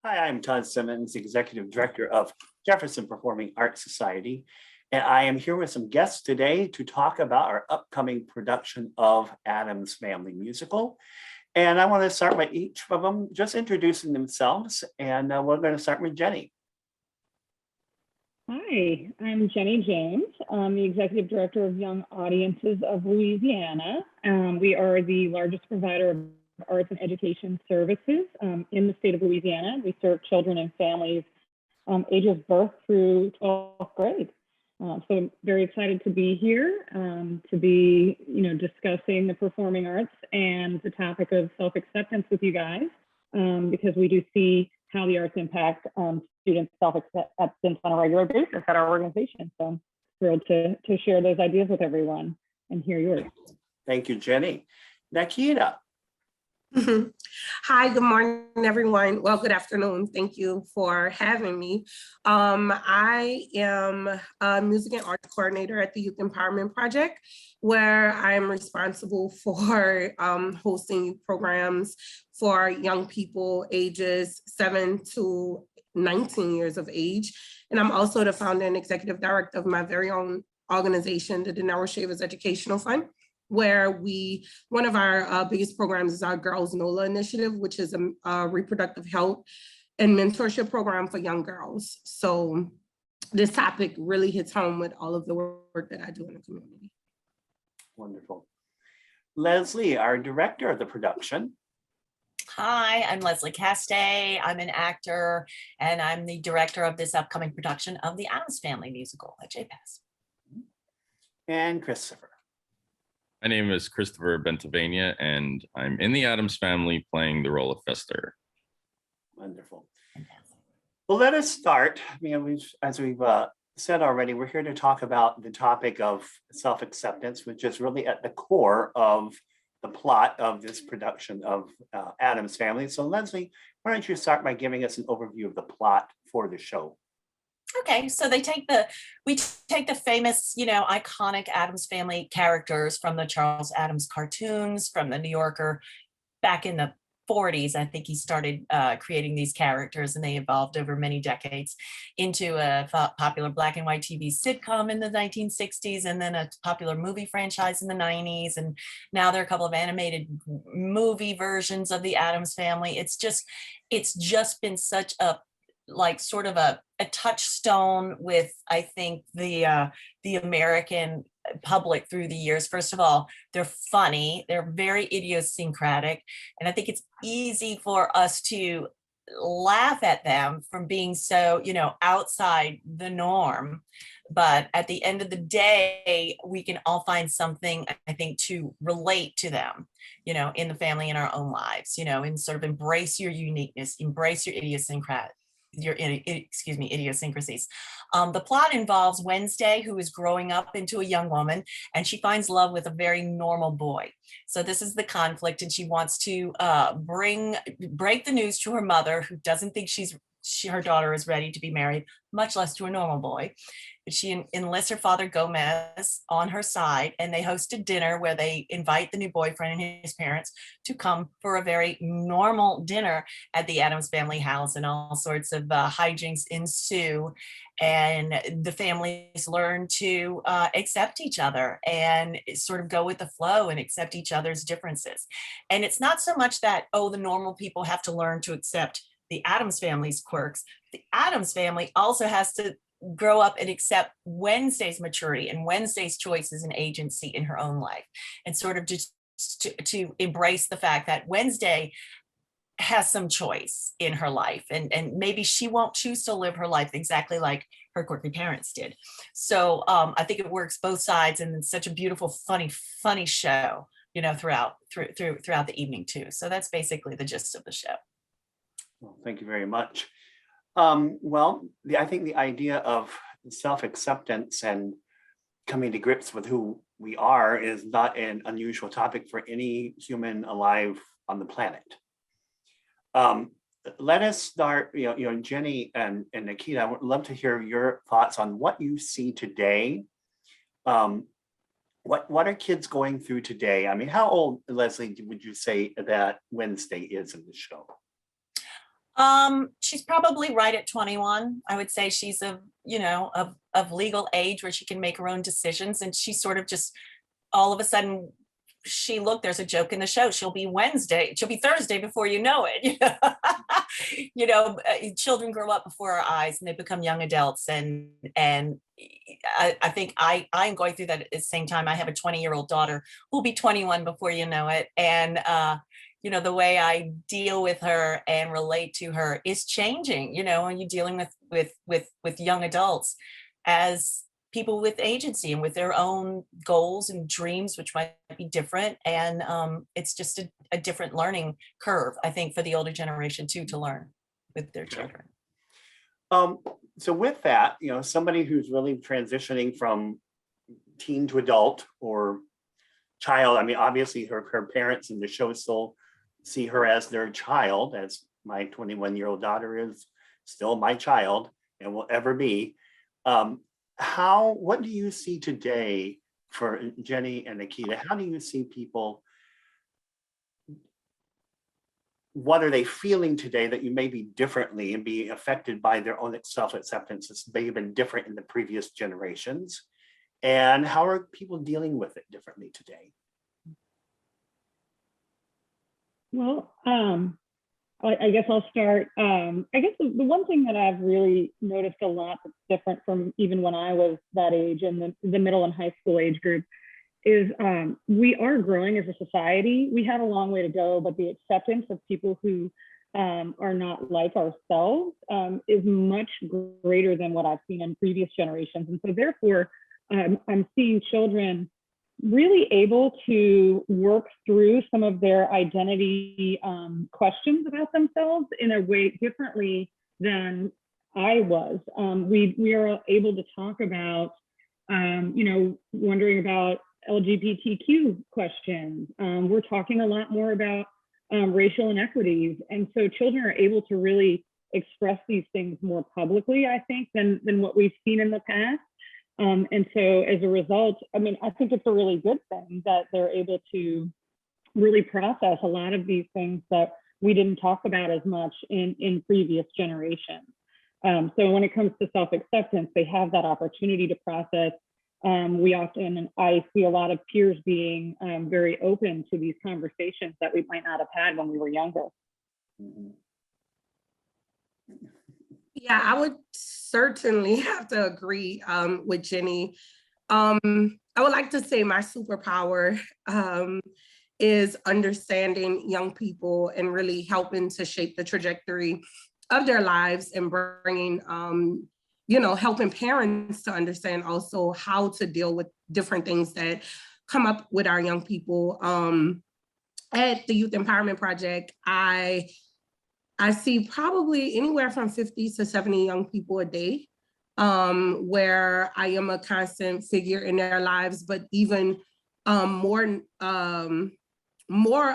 Hi, I'm Todd Simmons, Executive Director of Jefferson Performing Arts Society, and I am here with some guests today to talk about our upcoming production of Addams Family musical. And I want to start by each of them just introducing themselves, and we're going to start with Jenny. Hi, I'm Jenny James. I'm the Executive Director of Young Audiences of Louisiana. We are the largest provider of arts and education services in the state of Louisiana. We serve children and families ages birth through 12th grade. So I'm very excited to be here, to be, discussing the performing arts and the topic of self-acceptance with you guys, because we do see how the arts impact students' self-acceptance on a regular basis at our organization. So I'm thrilled to share those ideas with everyone and hear yours. Thank you, Jenny. Nakita. Hi, good morning, everyone. Well, good afternoon. Thank you for having me. I am a music and arts coordinator at the Youth Empowerment Project, where I'm responsible for hosting programs for young people ages 7 to 19 years of age. And I'm also the founder and executive director of my very own organization, the Dinneral Shavers Education Fund, where one of our biggest programs is our Girls NOLA Initiative, which is a reproductive health and mentorship program for young girls. So this topic really hits home with all of the work that I do in the community. Wonderful. Leslie, our director of the production. Hi, I'm Leslie Castay. I'm an actor, and I'm the director of this upcoming production of the Addams Family musical at JPAS. And Christopher. My name is Christopher Bentivegna, and I'm in the Addams Family playing the role of Fester. Wonderful. Well, let us start. As we've said already, we're here to talk about the topic of self-acceptance, which is really at the core of the plot of this production of Addams Family. So Leslie, why don't you start by giving us an overview of the plot for the show? Okay, so we take the famous, iconic Addams Family characters from the Charles Addams cartoons, from the New Yorker back in the 40s. I think he started creating these characters, and they evolved over many decades into a popular black and white TV sitcom in the 1960s, and then a popular movie franchise in the 90s. And now there are a couple of animated movie versions of the Addams Family. It's just been such a sort of a touchstone with, I think, the American public through the years. First of all, they're funny, they're very idiosyncratic, and I think it's easy for us to laugh at them from being so, outside the norm. But at the end of the day, we can all find something, I think, to relate to them, in the family, in our own lives, and sort of embrace your uniqueness, embrace your idiosyncrasies. The plot involves Wednesday, who is growing up into a young woman, and she finds love with a very normal boy. So this is the conflict, and she wants to break the news to her mother, who doesn't think her daughter is ready to be married, much less to a normal boy. But she enlists her father Gomez on her side, and they host a dinner where they invite the new boyfriend and his parents to come for a very normal dinner at the Addams Family house, and all sorts of hijinks ensue. And the families learn to accept each other and sort of go with the flow and accept each other's differences. And it's not so much that, the normal people have to learn to accept the Addams Family's quirks. The Addams Family also has to grow up and accept Wednesday's maturity and Wednesday's choices and agency in her own life, and sort of just to embrace the fact that Wednesday has some choice in her life, and maybe she won't choose to live her life exactly like her quirky parents did. So I think it works both sides, and it's such a beautiful, funny show, throughout the evening too. So that's basically the gist of the show. Well, thank you very much. I think the idea of self-acceptance and coming to grips with who we are is not an unusual topic for any human alive on the planet. Let us start, Jenny and Nakita, I would love to hear your thoughts on what you see today. What are kids going through today? I mean, how old, Leslie, would you say that Wednesday is in the show? She's probably right at 21. I would say she's of legal age where she can make her own decisions, and she sort of just all of a sudden there's a joke in the show. She'll be Thursday before you know it. Children grow up before our eyes and they become young adults. And I think I'm going through that at the same time. I have a 20-year-old daughter who'll be 21 before you know it. And, the way I deal with her and relate to her is changing, when you're dealing with young adults as people with agency and with their own goals and dreams, which might be different. And it's just a different learning curve, I think, for the older generation too, to learn with their children. So with that, somebody who's really transitioning from teen to adult or child, I mean, obviously her parents in the show still see her as their child, as my 21-year-old daughter is still my child and will ever be. What do you see today for Jenny and Nakita? How do you see people? What are they feeling today that you may be differently and be affected by their own self-acceptance that's may have been different in the previous generations? And how are people dealing with it differently today? Well, I guess I'll start. I guess the one thing that I've really noticed a lot that's different from even when I was that age and the middle and high school age group is we are growing as a society. We have a long way to go, but the acceptance of people who are not like ourselves is much greater than what I've seen in previous generations. And so therefore, I'm seeing children really able to work through some of their identity questions about themselves in a way differently than I was. We are able to talk about, wondering about LGBTQ questions. We're talking a lot more about racial inequities. And so children are able to really express these things more publicly, I think, than what we've seen in the past. And so as a result, I mean, I think it's a really good thing that they're able to really process a lot of these things that we didn't talk about as much in previous generations. So when it comes to self-acceptance, they have that opportunity to process. I see a lot of peers being very open to these conversations that we might not have had when we were younger. Yeah, I would certainly have to agree with Jenny. I would like to say my superpower is understanding young people and really helping to shape the trajectory of their lives and bringing, helping parents to understand also how to deal with different things that come up with our young people. At the Youth Empowerment Project, I see probably anywhere from 50 to 70 young people a day, where I am a constant figure in their lives, but even more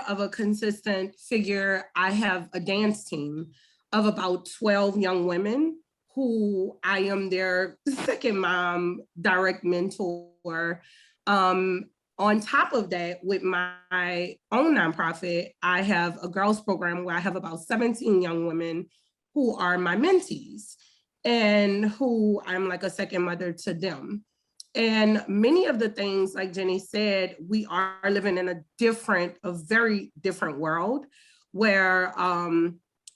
of a consistent figure, I have a dance team of about 12 young women who I am their second mom, direct mentor. On top of that, with my own nonprofit, I have a girls program where I have about 17 young women who are my mentees and who I'm like a second mother to them. And many of the things, like Jenny said, we are living in a very different world where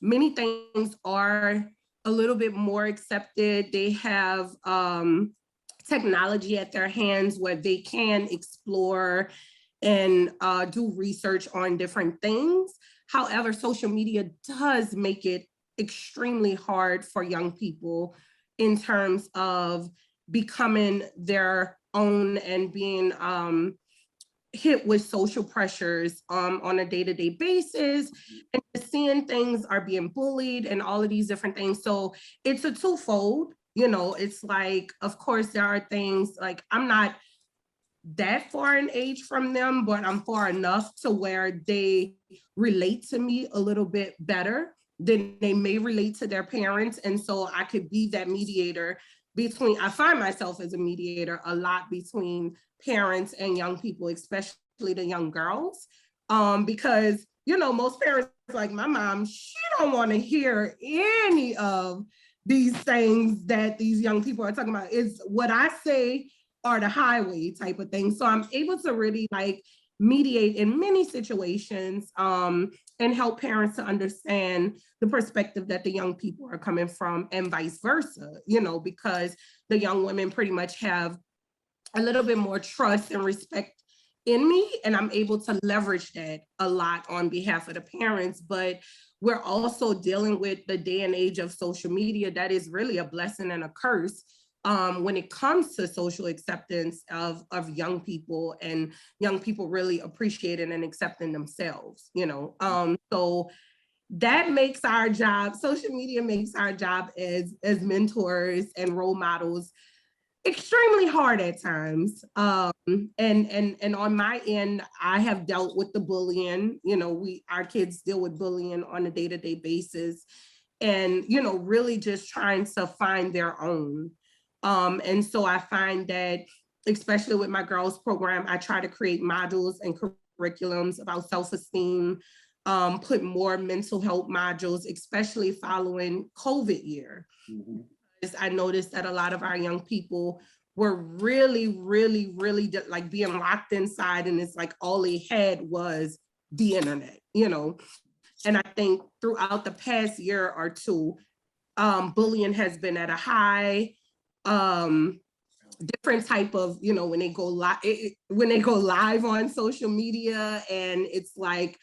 many things are a little bit more accepted. They have technology at their hands where they can explore and do research on different things. However, social media does make it extremely hard for young people in terms of becoming their own and being hit with social pressures on a day-to-day basis, and seeing things are being bullied and all of these different things. So it's a twofold. It's like, of course, there are things like I'm not that far in age from them, but I'm far enough to where they relate to me a little bit better than they may relate to their parents. And so I could be that mediator I find myself as a mediator a lot between parents and young people, especially the young girls, because, most parents, like my mom, she don't want to hear any of these things that these young people are talking about. Is what I say are the highway type of thing. So I'm able to really like mediate in many situations and help parents to understand the perspective that the young people are coming from and vice versa, you know, because the young women pretty much have a little bit more trust and respect in me, and I'm able to leverage that a lot on behalf of the parents. But we're also dealing with the day and age of social media that is really a blessing and a curse when it comes to social acceptance of young people and young people really appreciating and accepting themselves, you know. So that makes our job, social media makes our job as mentors and role models extremely hard at times. And on my end, I have dealt with the bullying. You know, our kids deal with bullying on a day-to-day basis, and you know, really just trying to find their own. And so I find that, especially with my girls program, I try to create modules and curriculums about self-esteem, put more mental health modules, especially following COVID year. Mm-hmm. I noticed that a lot of our young people were really like being locked inside, and it's like all they had was the internet, you know. And I think throughout the past year or two, bullying has been at a high, different type of, you know, when they go live on social media, and it's like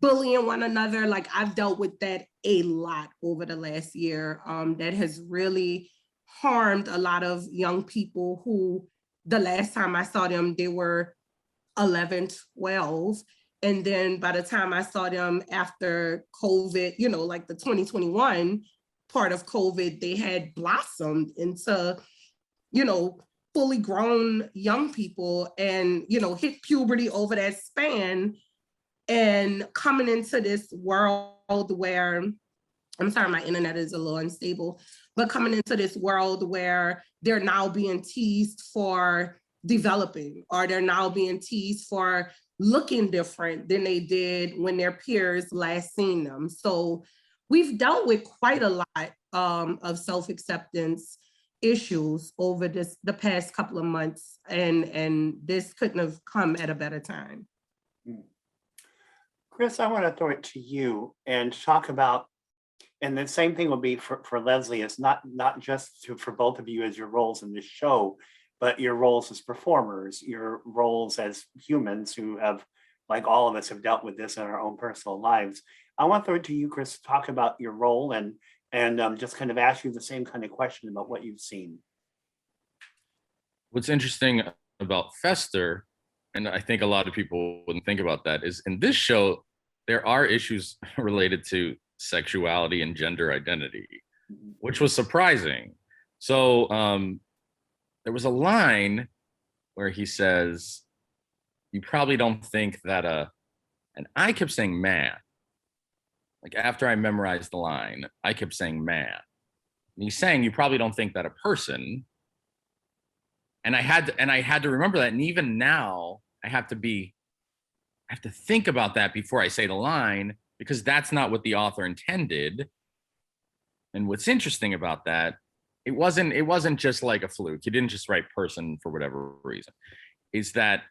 bullying one another. Like I've dealt with that a lot over the last year. That has really harmed a lot of young people who the last time I saw them, they were 11, 12. And then by the time I saw them after COVID, you know, like the 2021 part of COVID, they had blossomed into, you know, fully grown young people and, you know, hit puberty over that span. And coming into this world where, I'm sorry, my internet is a little unstable, but coming into this world where they're now being teased for developing, or they're now being teased for looking different than they did when their peers last seen them. So we've dealt with quite a lot of self-acceptance issues over the past couple of months, and this couldn't have come at a better time. Chris, I want to throw it to you and talk about, and the same thing will be for Leslie, it's not just for both of you as your roles in this show, but your roles as performers, your roles as humans who have, like all of us, have dealt with this in our own personal lives. I want to throw it to you, Chris, to talk about your role and just kind of ask you the same kind of question about what you've seen. What's interesting about Fester, and I think a lot of people wouldn't think about that, is in this show, there are issues related to sexuality and gender identity, which was surprising. So there was a line where he says, you probably don't think that and I kept saying man. Like after I memorized the line, I kept saying man. And he's saying, you probably don't think that a person, and I had to remember that. And even now I have to think about that before I say the line, because that's not what the author intended. And what's interesting about that, it wasn't just like a fluke. He didn't just write person for whatever reason. Is that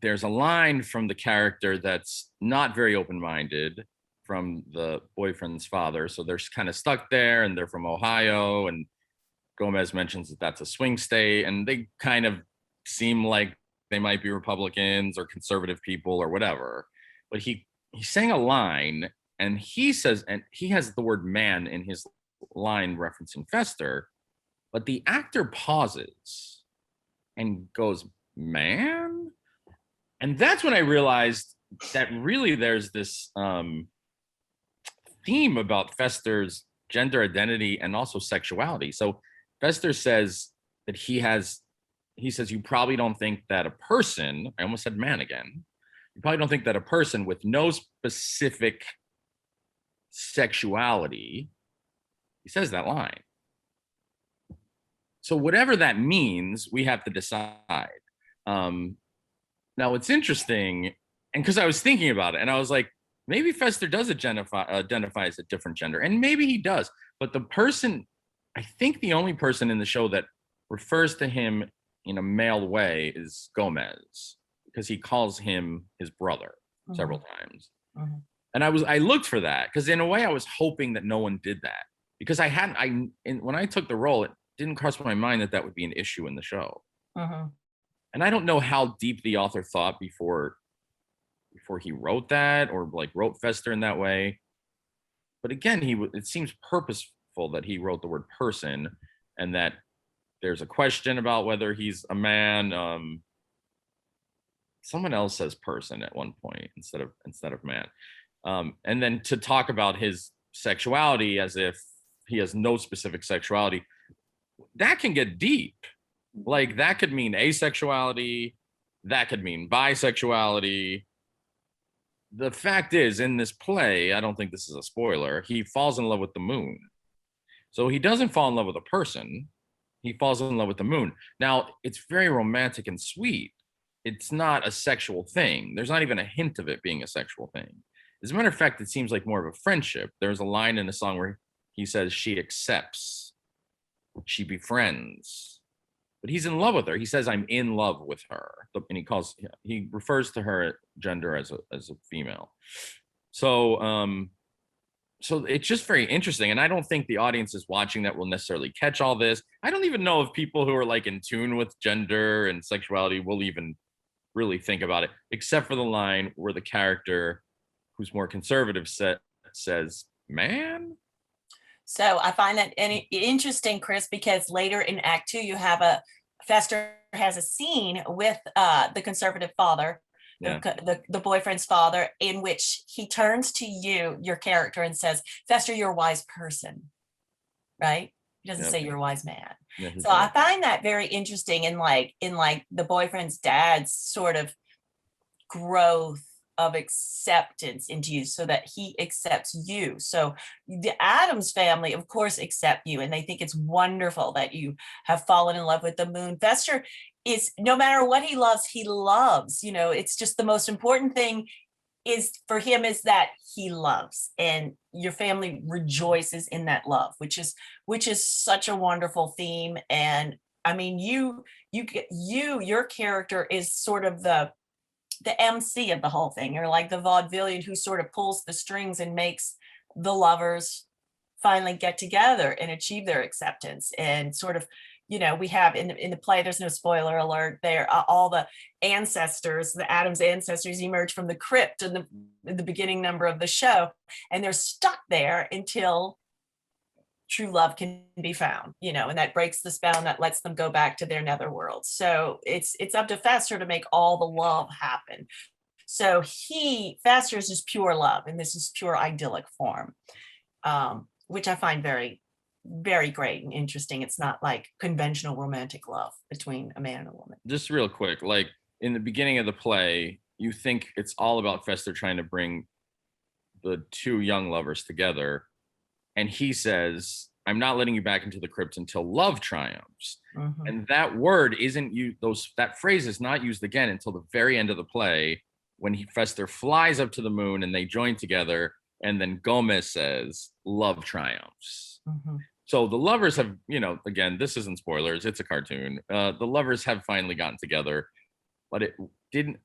there's a line from the character that's not very open-minded from the boyfriend's father. So they're kind of stuck there, and they're from Ohio, and Gomez mentions that that's a swing state, and they kind of seem like they might be Republicans or conservative people or whatever. But he's saying a line, and he says, and he has the word man in his line referencing Fester, but the actor pauses and goes, man? And that's when I realized that really there's this theme about Fester's gender identity and also sexuality. So Fester says that he says, you probably don't think that a person, I almost said man again, you probably don't think that a person with no specific sexuality, he says that line. So whatever that means, we have to decide. Now it's interesting, and because I was thinking about it, and I was like, maybe Fester does identify as a different gender, and maybe he does. But the person, I think the only person in the show that refers to him in a male way is Gomez, because he calls him his brother several times. And I looked for that because in a way I was hoping that no one did that, because when I took the role, it didn't cross my mind that that would be an issue in the show. And I don't know how deep the author thought before he wrote that, or like wrote Fester in that way. But again, it seems purposeful that he wrote the word person, and that there's a question about whether he's a man. Someone else says person at one point instead of man. And then to talk about his sexuality as if he has no specific sexuality, that can get deep. Like that could mean asexuality, that could mean bisexuality. The fact is, in this play, I don't think this is a spoiler, he falls in love with the moon. So he doesn't fall in love with a person, he falls in love with the moon. Now, it's very romantic and sweet. It's not a sexual thing. There's not even a hint of it being a sexual thing. As a matter of fact, it seems like more of a friendship. There's a line in the song where he says she accepts, she befriends, but he's in love with her. He says, I'm in love with her. And he refers to her gender as a female. So it's just very interesting. And I don't think the audience is watching that will necessarily catch all this. I don't even know if people who are like in tune with gender and sexuality will even really think about it, except for the line where the character who's more conservative says, man. So I find that interesting, Chris, because later in Act 2, you have Fester has a scene with the conservative father, the boyfriend's father, in which he turns to you, your character, and says, Fester, you're a wise person, right? He doesn't say you're a wise man. Yeah, so I find that very interesting in the boyfriend's dad's sort of growth of acceptance into you, so that he accepts you. So the Addams family, of course, accept you, and they think it's wonderful that you have fallen in love with the moon. Fester is, no matter what he loves. It's just the most important thing is for him is that he loves, and your family rejoices in that love, which is such a wonderful theme. And I mean, your character is sort of the MC of the whole thing. You're like the vaudevillian who sort of pulls the strings and makes the lovers finally get together and achieve their acceptance. And sort of, we have in the play, there's no spoiler alert there, all the ancestors, the Addams ancestors, emerge from the crypt in the beginning number of the show, and they're stuck there until true love can be found, and that breaks the spell and that lets them go back to their netherworld. So it's up to Fester to make all the love happen. So Fester is just pure love, and this is pure idyllic form, which I find very, very great and interesting. It's not like conventional romantic love between a man and a woman. Just real quick, like in the beginning of the play, you think it's all about Fester trying to bring the two young lovers together. And he says, I'm not letting you back into the crypt until love triumphs. And that word isn't used, that phrase is not used again until the very end of the play, when Fester flies up to the moon and they join together. And then Gomez says, love triumphs. So the lovers have, again, this isn't spoilers, it's a cartoon. The lovers have finally gotten together, but it didn't,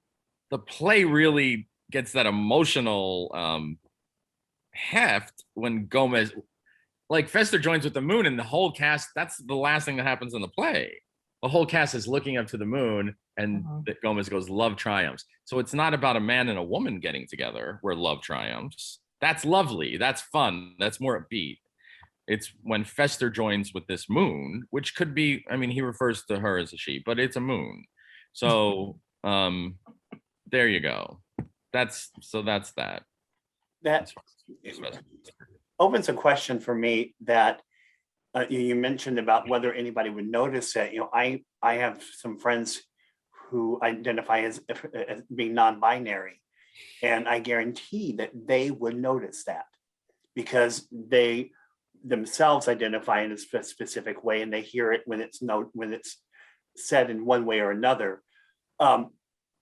the play really gets that emotional heft when Gomez, like Fester joins with the moon, and the whole cast, that's the last thing that happens in the play. The whole cast is looking up to the moon, and Gomez goes, love triumphs. So it's not about a man and a woman getting together where love triumphs. That's lovely, that's fun, that's more upbeat. It's when Fester joins with this moon, which could be, I mean, he refers to her as a she, but it's a moon. So there you go. That's that. That opens a question for me that you mentioned about whether anybody would notice it. I have some friends who identify as being non-binary, and I guarantee that they would notice that, because they themselves identify in a specific way, and they hear it when it's said in one way or another.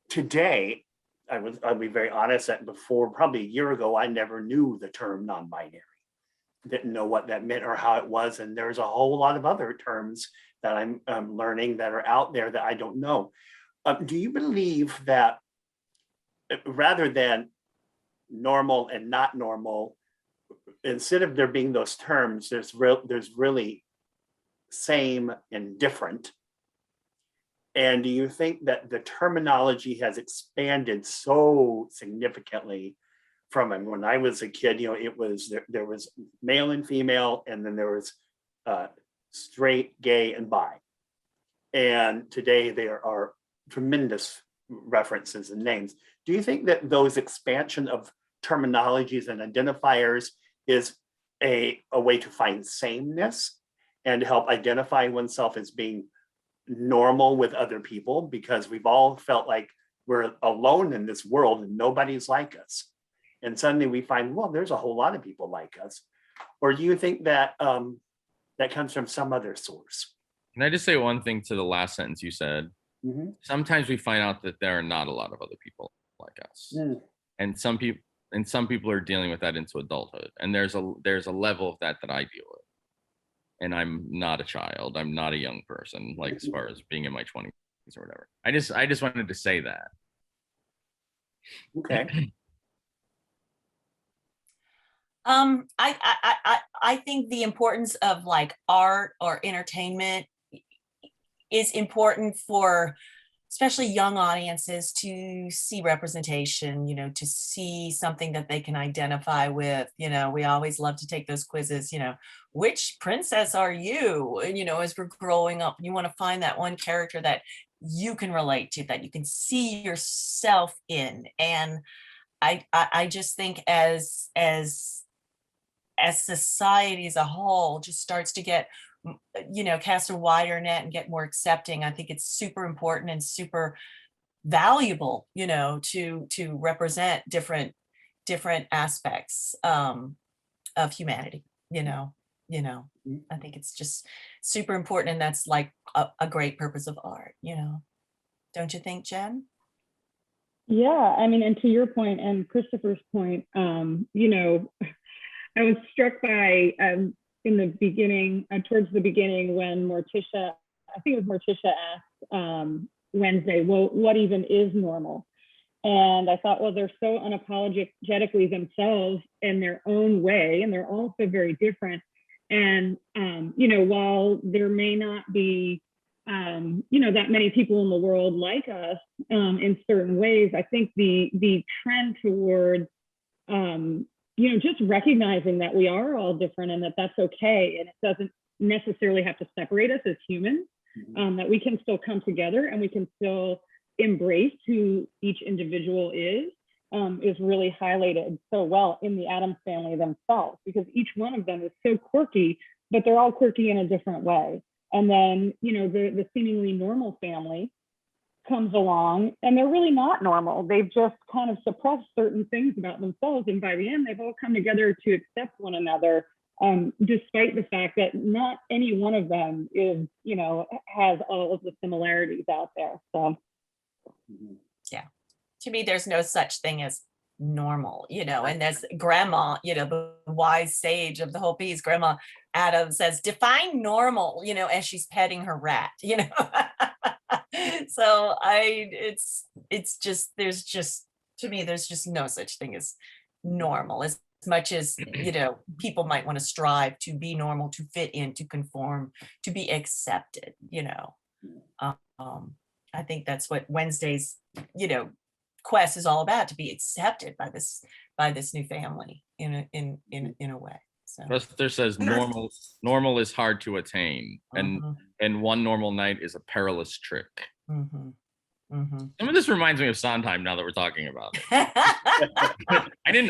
Today, I'll be very honest that before, probably a year ago, I never knew the term non-binary. Didn't know what that meant or how it was. And there's a whole lot of other terms that I'm learning that are out there that I don't know. Do you believe that rather than normal and not normal, instead of there being those terms, there's really same and different? And do you think that the terminology has expanded so significantly from when I was a kid? It was there was male and female, and then there was straight, gay, and bi. And today there are tremendous references and names. Do you think that those expansion of terminologies and identifiers is a way to find sameness and help identify oneself as being normal with other people, because we've all felt like we're alone in this world and nobody's like us, and suddenly we find, well, there's a whole lot of people like us? Or do you think that that comes from some other source? Can I just say one thing to the last sentence you said? Mm-hmm. Sometimes we find out that there are not a lot of other people like us, and some people are dealing with that into adulthood, and there's a level of that I deal with. And I'm not a child. I'm not a young person, like as far as being in my 20s or whatever. I just wanted to say that. Okay. I think the importance of like art or entertainment is important for especially young audiences to see representation, to see something that they can identify with. We always love to take those quizzes, which princess are you? As we're growing up, you want to find that one character that you can relate to, that you can see yourself in. And I just think as society as a whole just starts to get, cast a wider net and get more accepting, I think it's super important and super valuable, to represent different aspects of humanity. I think it's just super important, and that's like a great purpose of art. Don't you think, Jen? Yeah, I mean, and to your point and Christopher's point, I was struck by in the beginning, towards the beginning, when Morticia, I think it was Morticia, asked Wednesday, well, what even is normal? And I thought, well, they're so unapologetically themselves in their own way, and they're also very different. And, while there may not be, that many people in the world like us in certain ways, I think the trend towards, just recognizing that we are all different and that that's okay, and it doesn't necessarily have to separate us as humans, that we can still come together and we can still embrace who each individual is really highlighted so well in the Addams family themselves, because each one of them is so quirky, but they're all quirky in a different way. And then, the seemingly normal family comes along and they're really not normal. They've just kind of suppressed certain things about themselves. And by the end, they've all come together to accept one another, despite the fact that not any one of them is, has all of the similarities out there. So, yeah, to me, there's no such thing as normal, and there's grandma, the wise sage of the whole piece, Grandma Addams says, define normal, as she's petting her rat, So it's just, to me, there's just no such thing as normal, as much as, people might want to strive to be normal, to fit in, to conform, to be accepted, I think that's what Wednesday's, quest is all about, to be accepted by this new family in a way. So Lester says normal is hard to attain, and one normal night is a perilous trick. Some of this reminds me of Sondheim, now that we're talking about it. I'm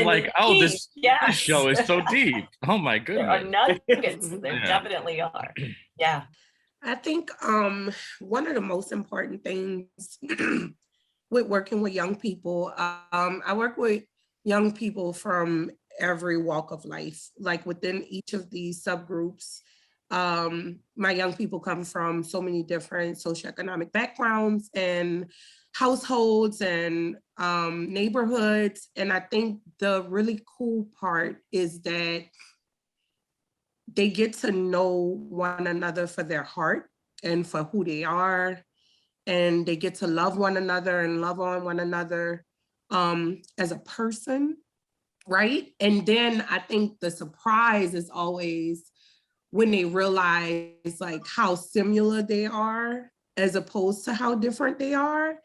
like, oh, this show is so deep. Oh my goodness. There are nuggets. There definitely are. Yeah. I think one of the most important things with working with young people, I work with young people from every walk of life. Like within each of these subgroups, my young people come from so many different socioeconomic backgrounds, and households and neighborhoods. And I think the really cool part is that they get to know one another for their heart and for who they are. And they get to love one another and love on one another as a person, right? And then I think the surprise is always when they realize like how similar they are as opposed to how different they are.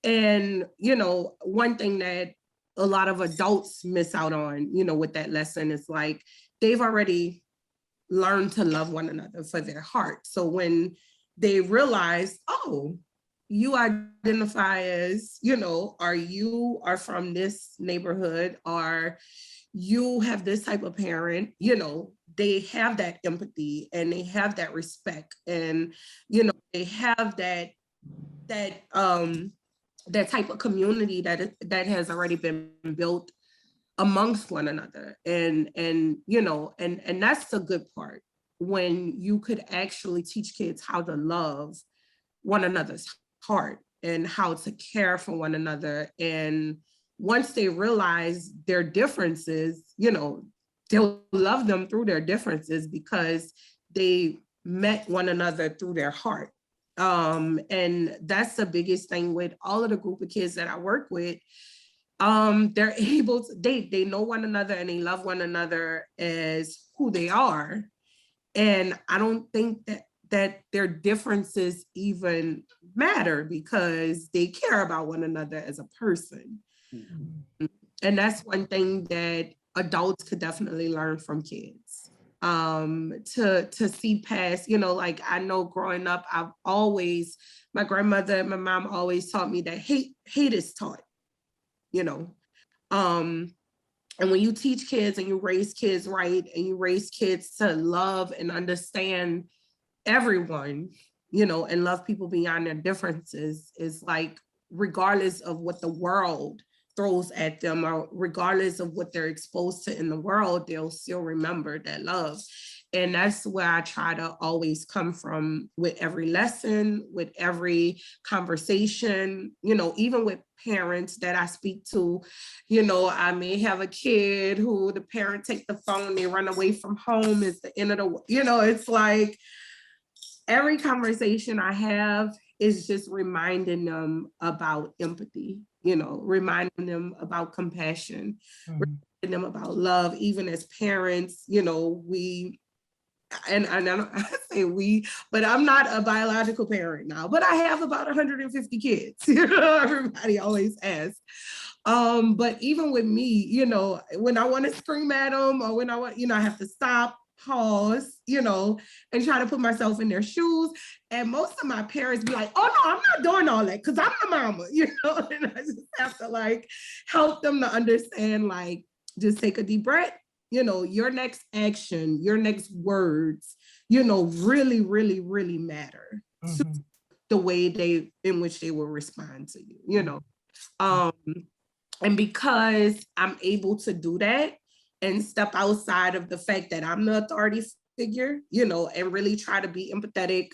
And, you know, one thing that a lot of adults miss out on, you know, with that lesson is like, they've already learned to love one another for their heart. So when they realize, oh, you identify as, you know, or you are from this neighborhood, or you have this type of parent, you know, they have that empathy and they have that respect, and, you know, they have that type of community that has already been built amongst one another. And you know, and that's the good part, when you could actually teach kids how to love one another's heart and how to care for one another. And once they realize their differences, you know, they'll love them through their differences because they met one another through their heart. And that's the biggest thing with all of the group of kids that I work with. They're able to, they know one another and they love one another as who they are. And I don't think that their differences even matter because they care about one another as a person. Mm-hmm. And that's one thing that adults could definitely learn from kids. To see past, you know, like I know growing up, my grandmother and my mom always taught me that hate is taught, you know. And when you teach kids and you raise kids right, and you raise kids to love and understand everyone, you know, and love people beyond their differences, is like, regardless of what the world throws at them, or regardless of what they're exposed to in the world, they'll still remember that love. And that's where I try to always come from with every lesson, with every conversation, you know, even with parents that I speak to. You know, I may have a kid who the parent take the phone, they run away from home, it's the end of the, you know, it's like every conversation I have is just reminding them about empathy, you know, reminding them about compassion, reminding them about love. Even as parents, you know, and I don't say we, but I'm not a biological parent now, but I have about 150 kids, you know, everybody always asks. But even with me, you know, when I want to scream at them, or when I want, you know, I have to stop, pause, you know, and try to put myself in their shoes. And most of my parents be like, oh no, I'm not doing all that because I'm the mama, you know, and I just have to like help them to understand, like, just take a deep breath. You know, your next action, your next words, you know, really, really, really matter to the way in which they will respond to you, you know. And because I'm able to do that and step outside of the fact that I'm the authority figure, you know, and really try to be empathetic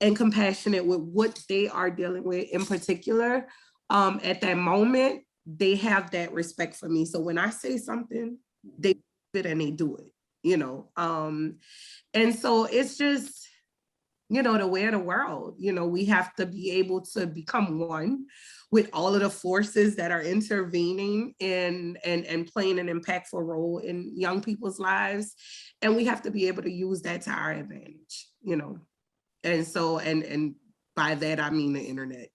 and compassionate with what they are dealing with in particular, at that moment, they have that respect for me. So when I say something, they it and they do it, you know. And so it's just, you know, the way of the world. You know, we have to be able to become one with all of the forces that are intervening and playing an impactful role in young people's lives. And we have to be able to use that to our advantage, you know. And so, and by that, I mean the internet,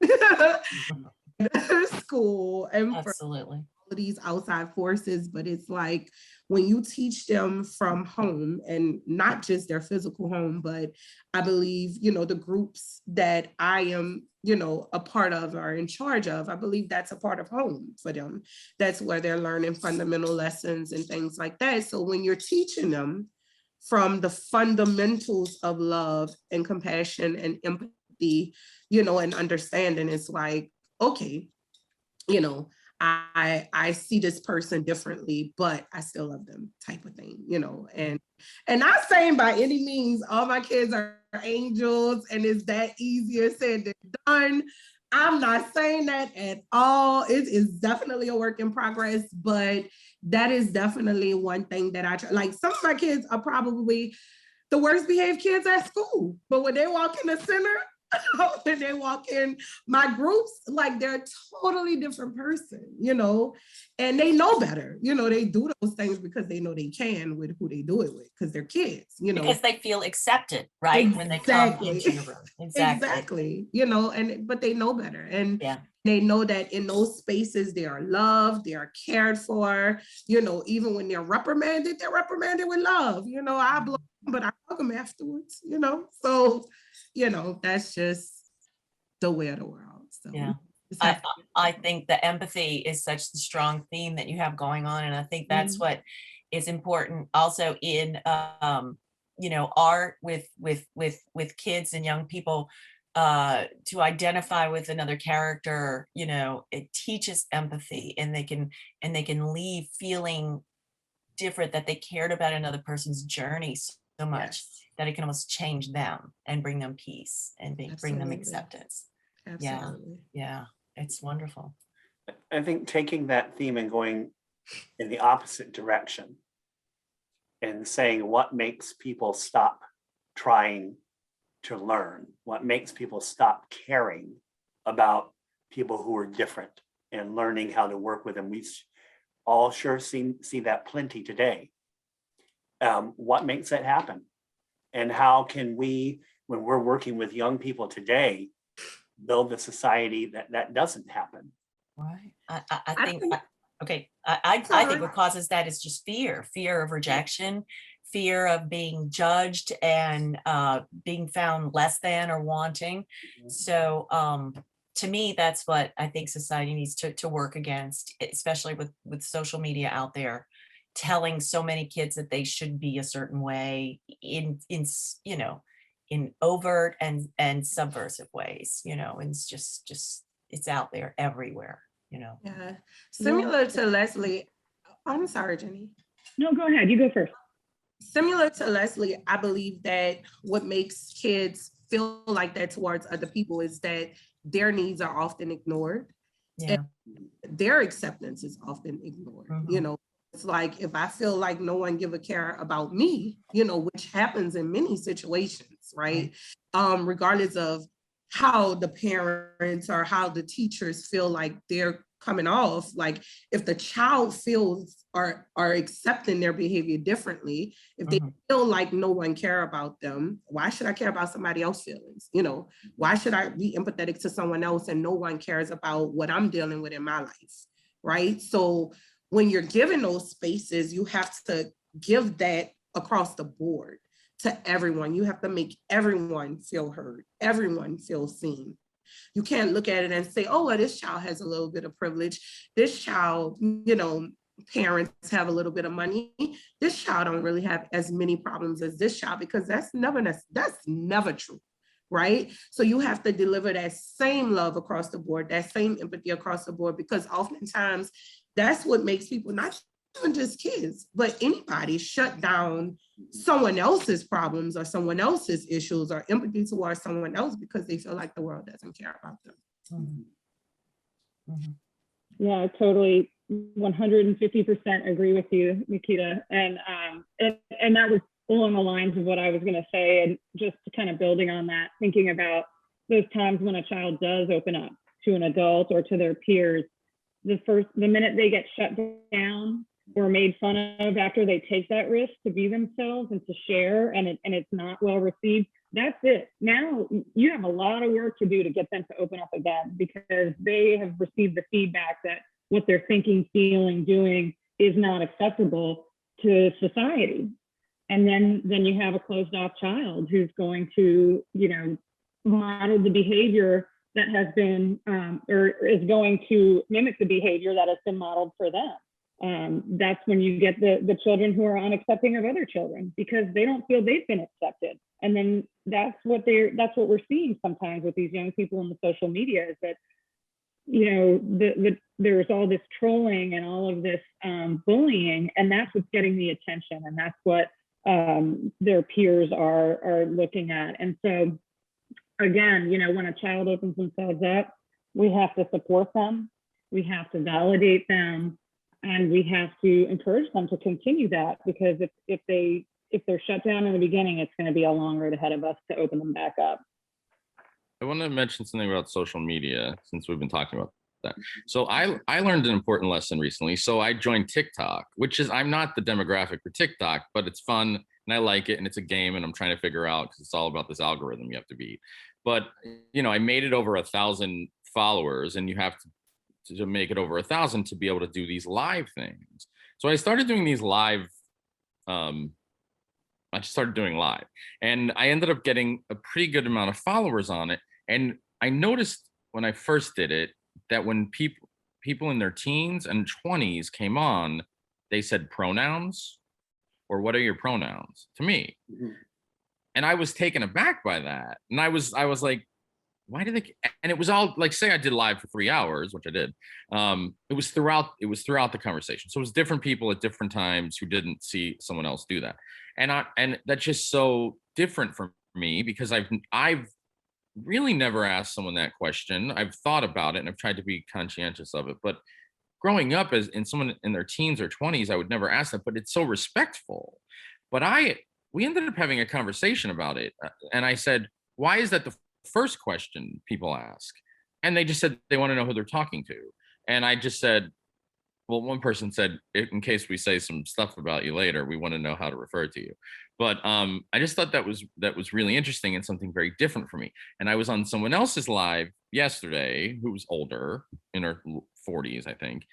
school, and Absolutely. For these outside forces. But it's like, when you teach them from home, and not just their physical home, but I believe, you know, the groups that I am, you know, a part of or in charge of, I believe that's a part of home for them. That's where they're learning fundamental lessons and things like that. So when you're teaching them from the fundamentals of love and compassion and empathy, you know, and understanding, it's like, okay, you know, I see this person differently, but I still love them, type of thing, you know. And not saying by any means all my kids are angels and it's that easier said than done. I'm not saying that at all. It is definitely a work in progress, but that is definitely one thing that I try. Like, some of my kids are probably the worst behaved kids at school, but when they walk in the center, when they walk in my groups, like, they're a totally different person, you know, and they know better. You know, they do those things because they know they can with who they do it with, because they're kids, you know. Because they feel accepted, right? When they come into your room. Exactly. You know, but they know better. And Yeah. they know that in those spaces, they are loved, they are cared for, you know, even when they're reprimanded with love. You know, I blow them, but I hug them afterwards, you know. So, you know, that's just the way of the world. So Yeah. I think the empathy is such a strong theme that you have going on. And I think that's what is important also in, you know, art with kids and young people, to identify with another character. You know, it teaches empathy, and they can leave feeling different, that they cared about another person's journey so much that it can almost change them and bring them peace and bring them acceptance. Absolutely. Yeah, it's wonderful. I think taking that theme and going in the opposite direction and saying what makes people stop trying to learn, what makes people stop caring about people who are different and learning how to work with them. We all sure see that plenty today. What makes that happen? And how can we, when we're working with young people today, build a society that doesn't happen? Right. I think, okay. I think what causes that is just fear of rejection, fear of being judged and being found less than or wanting. So to me, that's what I think society needs to work against, especially with social media out there, telling so many kids that they should be a certain way in you know, in overt and subversive ways, you know, and it's just it's out there everywhere, you know. Yeah, similar to Leslie. I'm sorry, Jenny. No, go ahead. You go first. Similar to Leslie, I believe that what makes kids feel like that towards other people is that their needs are often ignored. Yeah. And their acceptance is often ignored. You know, it's like, if I feel like no one give a care about me, you know, which happens in many situations, right? Regardless of how the parents or how the teachers feel like they're coming off, like, if the child feels are accepting their behavior differently, if they feel like no one care about them, why should I care about somebody else's feelings? You know, why should I be empathetic to someone else and no one cares about what I'm dealing with in my life, right? So when you're given those spaces, you have to give that across the board to everyone. You have to make everyone feel heard, everyone feel seen. You can't look at it and say, oh, well, this child has a little bit of privilege. This child, you know, parents have a little bit of money. This child don't really have as many problems as this child, because that's never true, right? So you have to deliver that same love across the board, that same empathy across the board, because oftentimes that's what makes people, not even just kids, but anybody, shut down someone else's problems or someone else's issues or empathy towards someone else, because they feel like the world doesn't care about them. Yeah, I totally 150% agree with you, Nakita. And that was along the lines of what I was going to say. And just kind of building on that, thinking about those times when a child does open up to an adult or to their peers, the minute they get shut down or made fun of after they take that risk to be themselves and to share, and it's not well received, that's it. Now you have a lot of work to do to get them to open up again, because they have received the feedback that what they're thinking, feeling, doing is not acceptable to society. And then you have a closed off child who's going to, you know, model the behavior that has been, or is going to mimic the behavior that has been modeled for them. That's when you get the children who are unaccepting of other children, because they don't feel they've been accepted. And then that's what we're seeing sometimes with these young people in the social media, is that, you know, there's all this trolling and all of this bullying, and that's what's getting the attention, and that's what their peers are looking at. And so again, you know, when a child opens themselves up, We have to support them. We have to validate them, and we have to encourage them to continue that, because if they're shut down in the beginning, it's going to be a long road ahead of us to open them back up. I want to mention something about social media since we've been talking about that. So I learned an important lesson recently. So I joined TikTok, which is, I'm not the demographic for TikTok, but it's fun and I like it, and it's a game, and I'm trying to figure out, because it's all about this algorithm you have to beat. But I made it over 1,000 followers, and you have to make it over 1,000 to be able to do these live things. So I started doing these live. I just started doing live, and I ended up getting a pretty good amount of followers on it. And I noticed when I first did it that when people in their teens and 20s came on, they said pronouns, or what are your pronouns to me? Mm-hmm. And I was taken aback by that. And I was like, why did they? And it was all like, say I did live for 3 hours, which I did. It was throughout the conversation. So it was different people at different times who didn't see someone else do that. And that's just so different for me, because I've really never asked someone that question. I've thought about it and I've tried to be conscientious of it. But growing up as in someone in their teens or 20s, I would never ask that, but it's so respectful. But we ended up having a conversation about it. And I said, why is that the first question people ask? And they just said they want to know who they're talking to. And I just said, well, one person said, in case we say some stuff about you later, we want to know how to refer to you. But I just thought that was really interesting and something very different for me. And I was on someone else's live yesterday who was older, in her 40s, I think.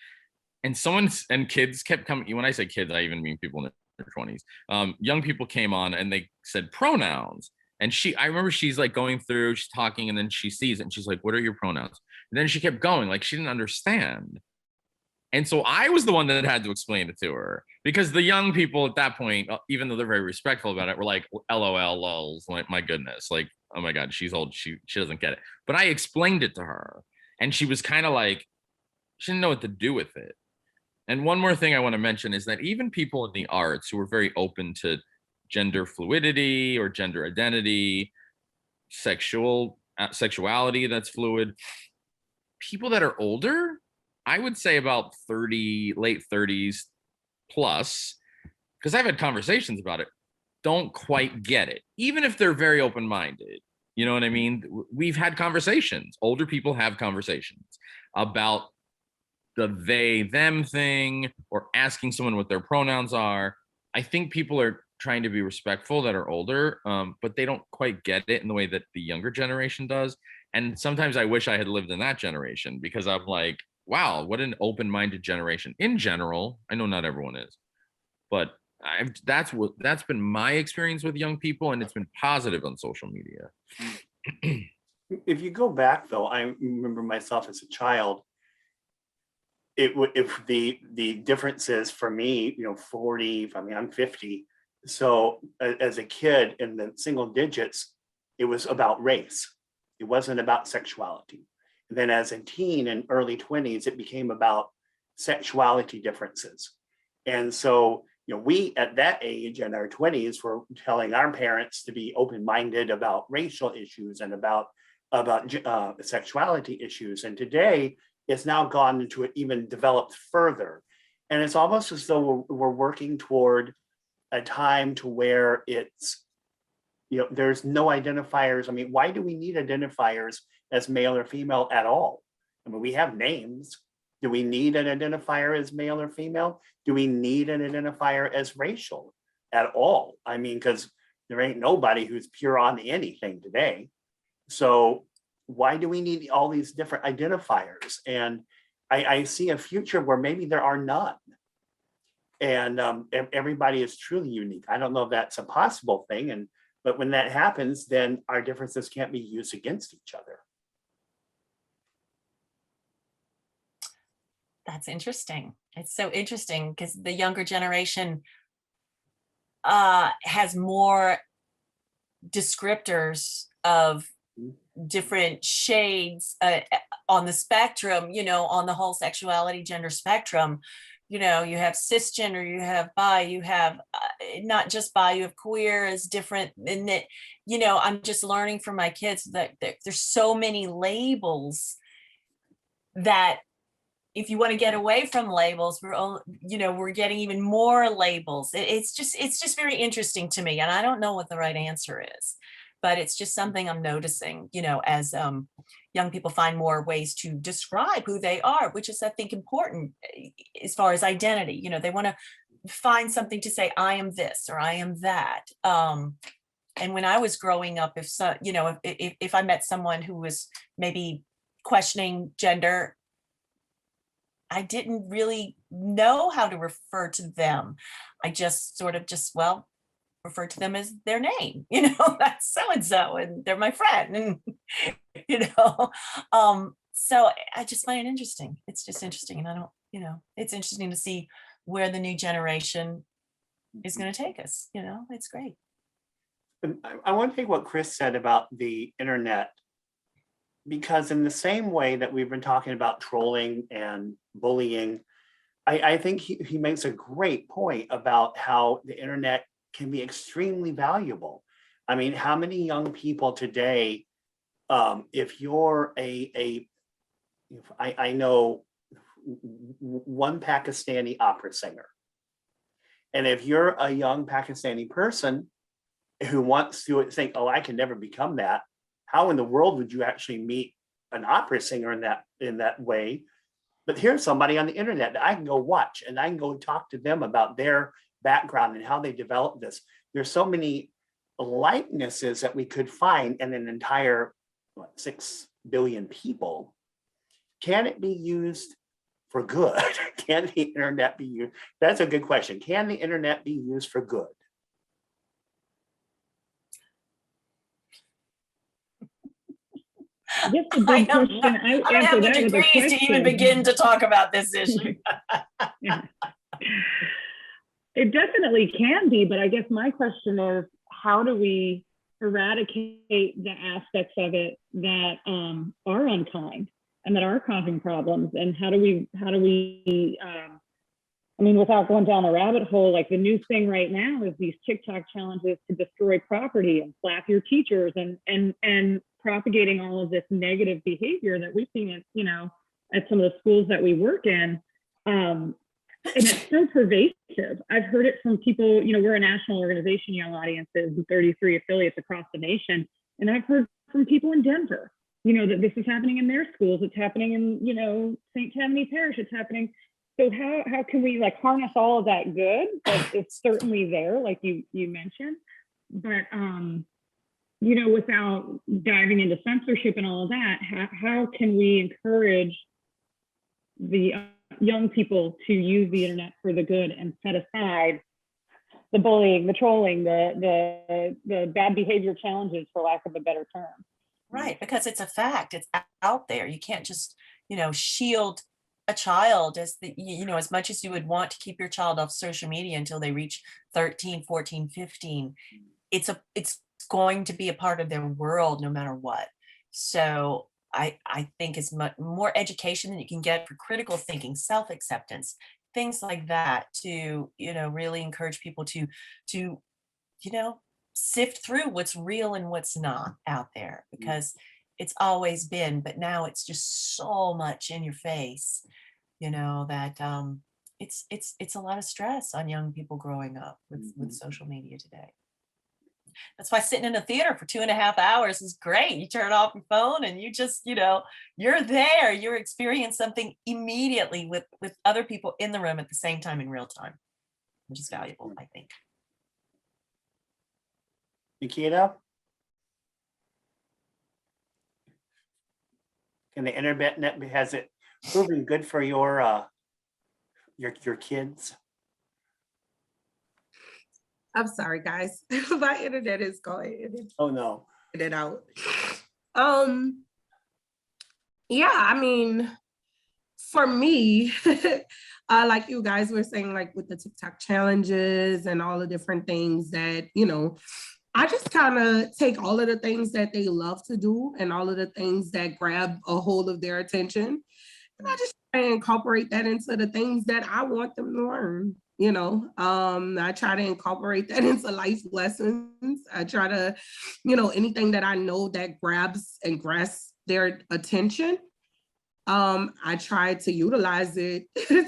And kids kept coming. When I say kids, I even mean people in their 20s. Young people came on and they said pronouns. And I remember she's like going through, she's talking, and then she sees it and she's like, what are your pronouns? And then she kept going, like she didn't understand. And so I was the one that had to explain it to her, because the young people at that point, even though they're very respectful about it, were like, LOL, lols, like, my goodness, like, oh my God, she's old, she doesn't get it. But I explained it to her, and she was kind of like, she didn't know what to do with it. And one more thing I want to mention is that even people in the arts who are very open to gender fluidity or gender identity, sexuality that's fluid, people that are older, I would say about 30, late 30s plus, because I've had conversations about it, don't quite get it, even if they're very open-minded. You know what I mean? We've had conversations. Older people have conversations about the they, them thing, or asking someone what their pronouns are. I think people are trying to be respectful that are older, but they don't quite get it in the way that the younger generation does. And sometimes I wish I had lived in that generation, because I'm like, wow, what an open-minded generation. In general, I know not everyone is, but that's been my experience with young people, and it's been positive on social media. If you go back though, I remember myself as a child, if the differences for me, 40, I mean, I'm 50. So as a kid in the single digits, it was about race. It wasn't about sexuality. And then as a teen in early 20s, it became about sexuality differences. And so, we at that age in our 20s were telling our parents to be open-minded about racial issues and about sexuality issues. And today it's now gone into it, even developed further. And it's almost as though we're working toward a time to where it's, there's no identifiers. I mean, why do we need identifiers as male or female at all? I mean, we have names. Do we need an identifier as male or female? Do we need an identifier as racial at all? I mean, because there ain't nobody who's pure on anything today. So why do we need all these different identifiers? And I see a future where maybe there are none. And everybody is truly unique. I don't know if that's a possible thing. But when that happens, then our differences can't be used against each other. That's interesting. It's so interesting because the younger generation has more descriptors of different shades on the spectrum, on the whole sexuality gender spectrum. You have cisgender, you have bi, you have not just bi, you have queer is different. And that, I'm just learning from my kids that there's so many labels that if you want to get away from labels, we're getting even more labels. It's just very interesting to me. And I don't know what the right answer is, but it's just something I'm noticing, as young people find more ways to describe who they are, which is, I think, important as far as identity. They want to find something to say, I am this or I am that. And when I was growing up, if I met someone who was maybe questioning gender, I didn't really know how to refer to them. I just refer to them as their name, that's so-and-so, and they're my friend, and, so I just find it interesting. It's just interesting. And I don't, it's interesting to see where the new generation is going to take us, it's great. I want to take what Chris said about the internet, because in the same way that we've been talking about trolling and bullying, I think he makes a great point about how the internet can be extremely valuable. I mean, how many young people today, if you're I know one Pakistani opera singer, and if you're a young Pakistani person who wants to think, oh, I can never become that, how in the world would you actually meet an opera singer in that way? But here's somebody on the internet that I can go watch, and I can go talk to them about their background and how they developed this. There's so many likenesses that we could find in an entire 6 billion people. Can it be used for good? Can the internet be used? That's a good question. Can the internet be used for good? I guess the big question, I don't have the degrees to even begin to talk about this issue. Yeah. It definitely can be, but I guess my question is, how do we eradicate the aspects of it that are unkind and that are causing problems? And how do we without going down the rabbit hole, like the new thing right now is these TikTok challenges to destroy property and slap your teachers and propagating all of this negative behavior that we've seen at some of the schools that we work in. And it's so pervasive. I've heard it from people, we're a national organization, Young Audiences, and 33 affiliates across the nation. And I've heard from people in Denver, that this is happening in their schools. It's happening in, St. Tammany Parish. It's happening. So how can we harness all of that good? But it's certainly there, like you mentioned. But, without diving into censorship and all of that, how can we encourage the young people to use the internet for the good and set aside the bullying, the trolling, the bad behavior challenges, for lack of a better term? Right, because it's a fact. It's out there. You can't just, shield a child as as much as you would want to keep your child off social media until they reach 13, 14, 15. It's going to be a part of their world no matter what. So I think as much more education than you can get for critical thinking, self-acceptance, things like that, to really encourage people to sift through what's real and what's not out there, because it's always been, but now it's just so much in your face, that it's a lot of stress on young people growing up with social media today. That's why sitting in a theater for 2.5 hours is great. You turn off your phone and you just, you're there. You're experiencing something immediately with other people in the room at the same time in real time, which is valuable, I think. Nakita? Can the internet, has it proven good for your kids? I'm sorry, guys. My internet is going. Oh no. It out. Yeah, for me, like you guys were saying, like with the TikTok challenges and all the different things that, I just kind of take all of the things that they love to do and all of the things that grab a hold of their attention, and I just try to incorporate that into the things that I want them to learn. I try to incorporate that into life lessons. I try to, anything that I know that grabs and grasps their attention, I try to utilize it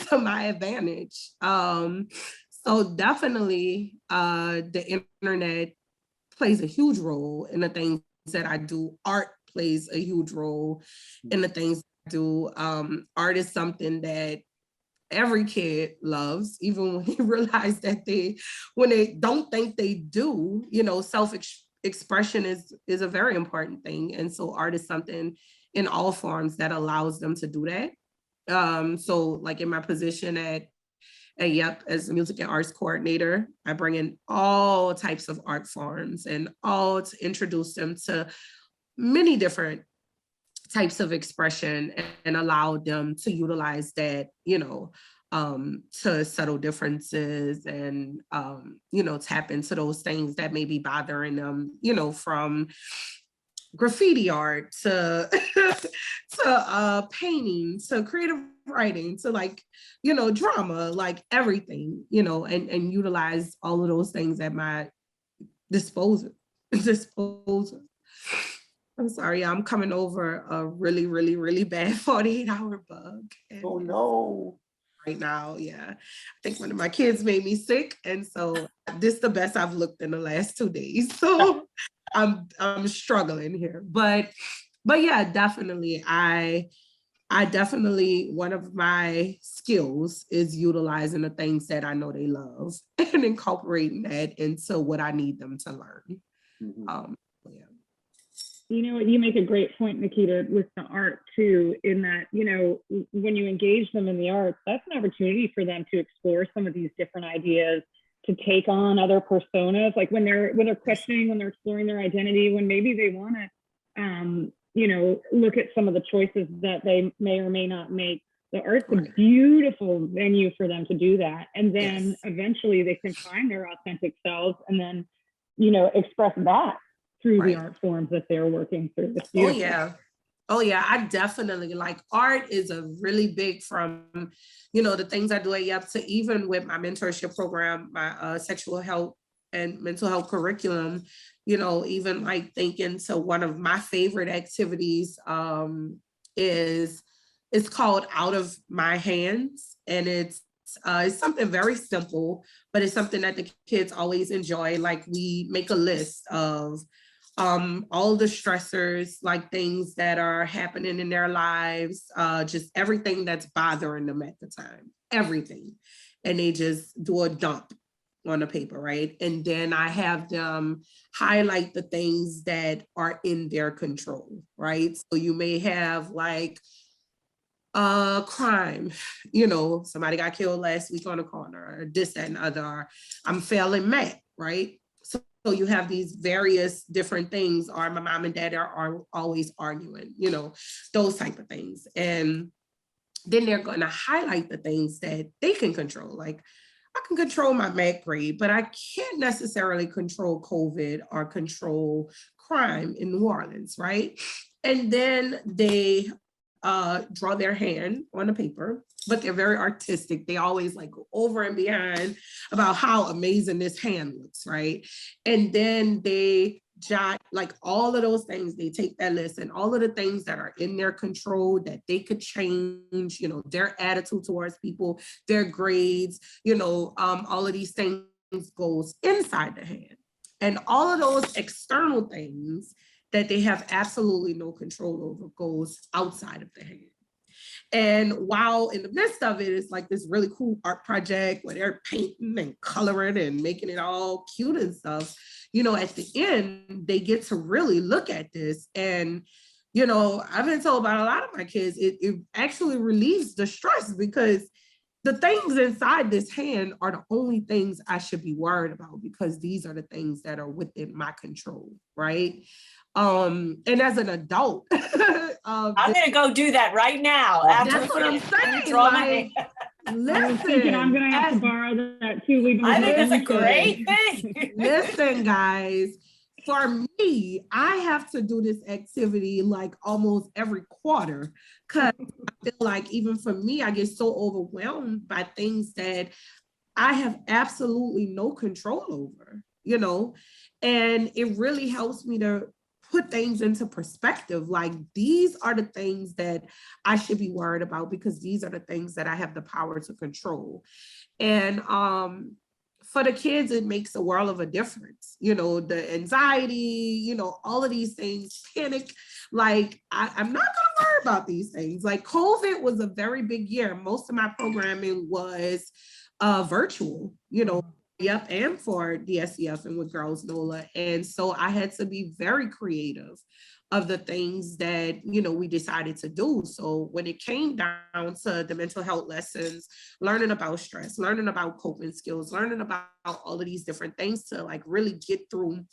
to my advantage. So definitely the internet plays a huge role in the things that I do. Art plays a huge role in the things I do. Art is something that every kid loves, even when they realize that when they don't think they do, self-expression is a very important thing. And so art is something in all forms that allows them to do that. So like in my position at YEP as a music and arts coordinator, I bring in all types of art forms and all to introduce them to many different types of expression and allow them to utilize that, to settle differences and, tap into those things that may be bothering them, from graffiti art to, to painting, to creative writing, to drama, everything, and utilize all of those things at my disposal. I'm sorry, I'm coming over a really, really, really bad 48-hour bug. Oh no. Right now, yeah. I think one of my kids made me sick. And so this is the best I've looked in the last 2 days. So I'm struggling here. But yeah, definitely. I definitely, one of my skills is utilizing the things that I know they love and incorporating that into what I need them to learn. Mhm. Yeah. You make a great point, Nakita, with the art too, in that, when you engage them in the arts, that's an opportunity for them to explore some of these different ideas, to take on other personas, like when they're questioning, when they're exploring their identity, when maybe they want to, look at some of the choices that they may or may not make. The art's a beautiful venue for them to do that. And then eventually they can find their authentic selves and then, express that through the art forms that they're working through. It's beautiful. Oh yeah, I definitely art is a really big from, the things I do at YEP to even with my mentorship program, my sexual health and mental health curriculum, even thinking to one of my favorite activities it's called Out of My Hands. And it's something very simple, but it's something that the kids always enjoy. We make a list of all the stressors, things that are happening in their lives, just everything that's bothering them at the time, everything. And they just do a dump on the paper, right? And then I have them highlight the things that are in their control, right? So you may have crime, somebody got killed last week on the corner, or this, that, and other, I'm failing math, right? So you have these various different things, or my mom and dad are always arguing, those type of things. And then they're going to highlight the things that they can control. I can control my math grade, but I can't necessarily control COVID or control crime in New Orleans, right? And then they draw their hand on the paper, but they're very artistic. They always go over and behind about how amazing this hand looks, right? And then they jot all of those things. They take that list and all of the things that are in their control that they could change, their attitude towards people, their grades, all of these things goes inside the hand. And all of those external things that they have absolutely no control over goes outside of the hand. And while in the midst of it, it's this really cool art project where they're painting and coloring and making it all cute and stuff, at the end, they get to really look at this. And, I've been told by a lot of my kids, it actually relieves the stress, because the things inside this hand are the only things I should be worried about, because these are the things that are within my control, right? And as an adult, I'm gonna go do that right now. That's what I'm saying. Listen, I'm gonna have to borrow that too. I think it's a great thing. Listen, guys, for me, I have to do this activity almost every quarter, because I feel even for me, I get so overwhelmed by things that I have absolutely no control over, and it really helps me to put things into perspective. Like, these are the things that I should be worried about, because these are the things that I have the power to control. And for the kids, it makes a world of a difference. You know, the anxiety, you know, all of these things, panic. Like, I'm not gonna worry about these things. Like, COVID was a very big year. Most of my programming was virtual, you know, yep, and for DSCF and with Girls NOLA. And so I had to be very creative of the things that, you know, we decided to do. So when it came down to the mental health lessons, learning about stress, learning about coping skills, learning about all of these different things to like really get through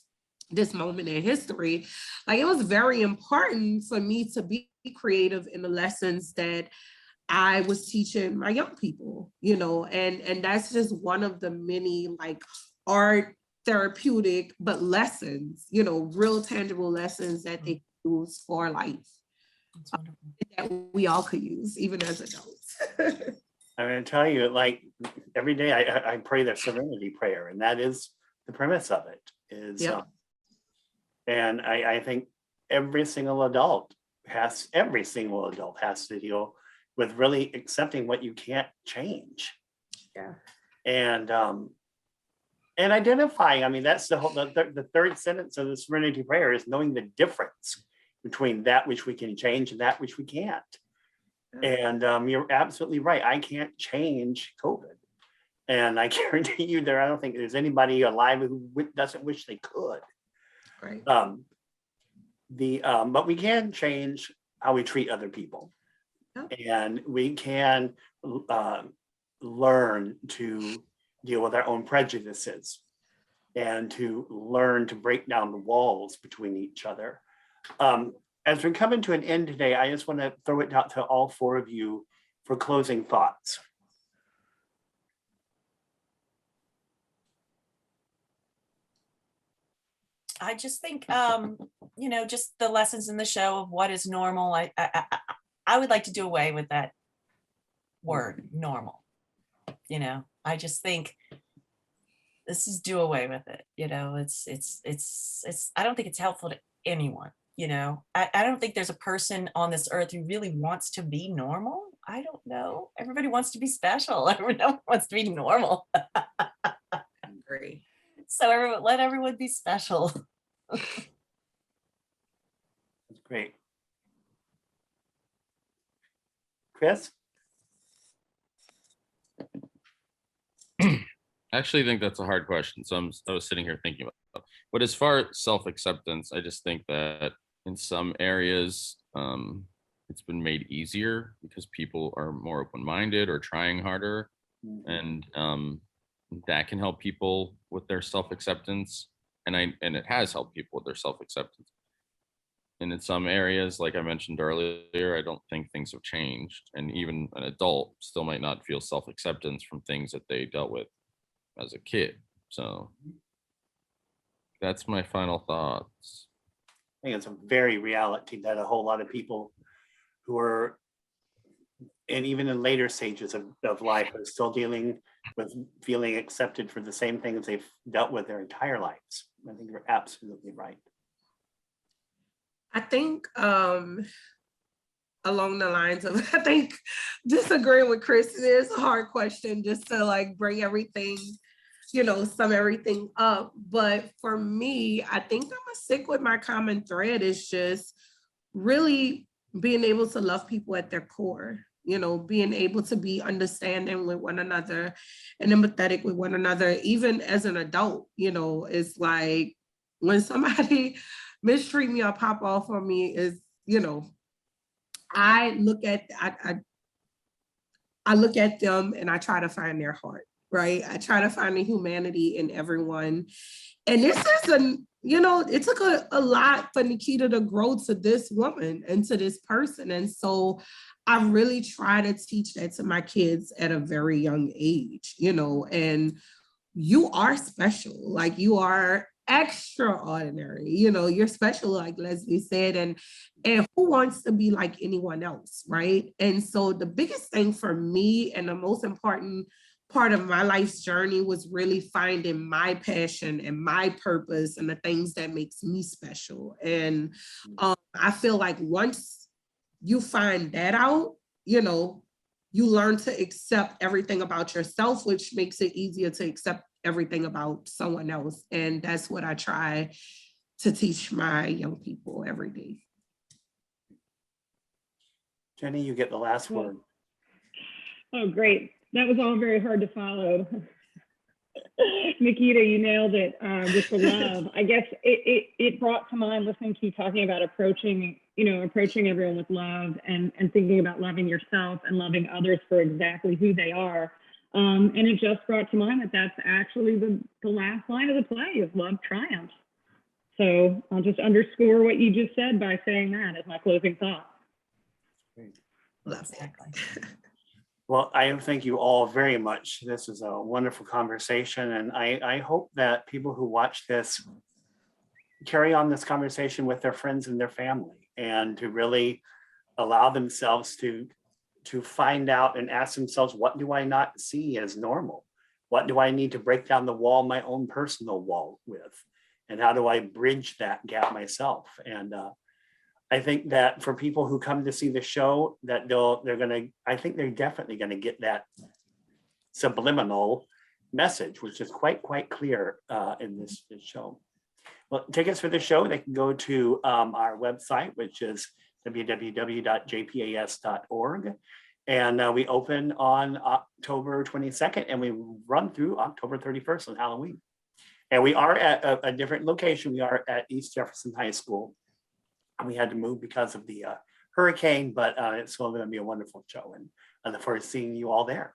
this moment in history, like, it was very important for me to be creative in the lessons that I was teaching my young people, you know, and that's just one of the many like art therapeutic, but lessons, you know, real tangible lessons that they use for life, that we all could use, even as adults. I'm going to tell you, like, every day I pray the serenity prayer, and that is the premise of it. Is, Yep. And I think every single adult has to deal with really accepting what you can't change. Yeah. And identifying. I mean, that's the third sentence of the serenity prayer is knowing the difference between that which we can change and that which we can't. And you're absolutely right. I can't change COVID. And I guarantee you I don't think there's anybody alive who doesn't wish they could. Right. But we can change how we treat other people. Yep. And we can learn to deal with our own prejudices and to learn to break down the walls between each other. As we're coming to an end today, I just want to throw it out to all four of you for closing thoughts. I just think, you know, just the lessons in the show of what is normal. I would like to do away with that word, normal. You know, I just think this is do away with it. You know, it's, I don't think it's helpful to anyone. You know, I don't think there's a person on this earth who really wants to be normal. I don't know. Everybody wants to be special. Everyone wants to be normal. I agree. So let everyone be special. That's great. Chris? I actually think that's a hard question. So I was sitting here thinking about it. But as far as self-acceptance, I just think that in some areas, it's been made easier because people are more open-minded or trying harder. And that can help people with their self-acceptance. And it has helped people with their self-acceptance. And in some areas, like I mentioned earlier, I don't think things have changed. And even an adult still might not feel self-acceptance from things that they dealt with as a kid. So that's my final thoughts. I think it's a very reality that a whole lot of people who are, and even in later stages of life, are still dealing with feeling accepted for the same things they've dealt with their entire lives. I think you're absolutely right. I think along the lines of, I think disagreeing with Chris, it is a hard question just to like bring everything, you know, sum everything up. But for me, I think I'm gonna stick with my common thread is just really being able to love people at their core, you know, being able to be understanding with one another and empathetic with one another, even as an adult. You know, it's like when somebody mistreat me or pop off on me is, you know, I look at them and I try to find their heart, right? I try to find the humanity in everyone. And this is you know, it took a lot for Nakita to grow to this woman and to this person. And so I really try to teach that to my kids at a very young age, you know, and you are special, like you are extraordinary, you know, you're special, like Leslie said, and who wants to be like anyone else, right? And so the biggest thing for me and the most important part of my life's journey was really finding my passion and my purpose and the things that makes me special. And I feel like once you find that out, you know, you learn to accept everything about yourself, which makes it easier to accept everything about someone else. And that's what I try to teach my young people every day. Jenny, you get the last word. Oh, great. That was all very hard to follow. Nakita, you nailed it with the love. I guess it brought to mind listening to you talking about approaching everyone with love and thinking about loving yourself and loving others for exactly who they are. And it just brought to mind that that's actually the last line of the play is love triumphs. So I'll just underscore what you just said by saying that as my closing thought. Exactly. Well, I thank you all very much. This is a wonderful conversation, and I hope that people who watch this carry on this conversation with their friends and their family, and to really allow themselves to find out and ask themselves, what do I not see as normal? What do I need to break down the wall, my own personal wall with? And how do I bridge that gap myself? And I think that for people who come to see the show, that I think they're definitely gonna get that subliminal message, which is quite clear in this show. Well, tickets for the show, they can go to our website, which is www.jpas.org. And we open on October 22nd and we run through October 31st on Halloween. And we are at a different location. We are at East Jefferson High School. We had to move because of the hurricane, but it's still going to be a wonderful show, and I look forward to seeing you all there.